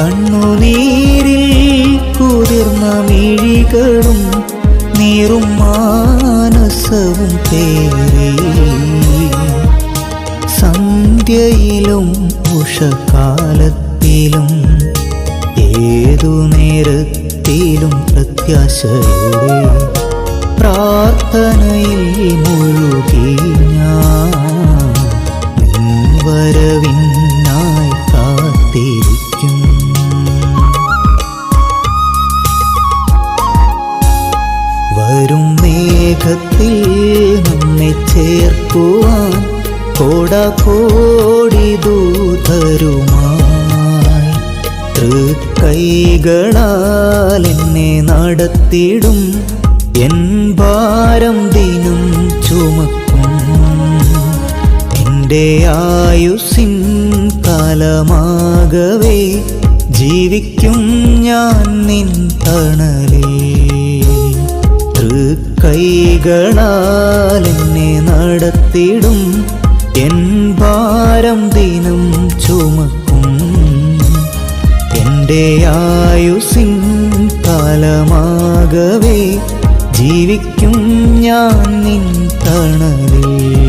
കണ്ണുനീരിൽ കുതിർന്ന മിഴികളും നീറും മാനസവും തേറി സന്ധ്യയിലും ഉഷകാലത്തിലും ഏതു നേരത്തിലും പ്രത്യാശയോടെ പ്രാർത്ഥനയിൽ മുഴുകി ഞാൻ നിൻ വരവിനായി കാത്തിരിക്കും. വരും മേഘത്തിൽ നമ്മെ ചേർക്കുവാൻ കോടാകോടി ദൂതരുമായി തൃക്കൈകളാൽ എന്നെ നടത്തിടും എൻ ഭാരം ദിനം ചുമക്കും. എൻ്റെ ആയുസ്സിൻ കാലമാകവേ ജീവിക്കും ഞാൻ നിൻ തണലിൽ. തൃക്കൈകളാൽ എന്നെ നടത്തിടും എൻ ഭാരം ദിനം ചുമക്കും. എൻ്റെ ആയുസ്സിൻ കാലമാകവേ ജീവിക്കും ഞാൻ നിൻ തണലിൽ.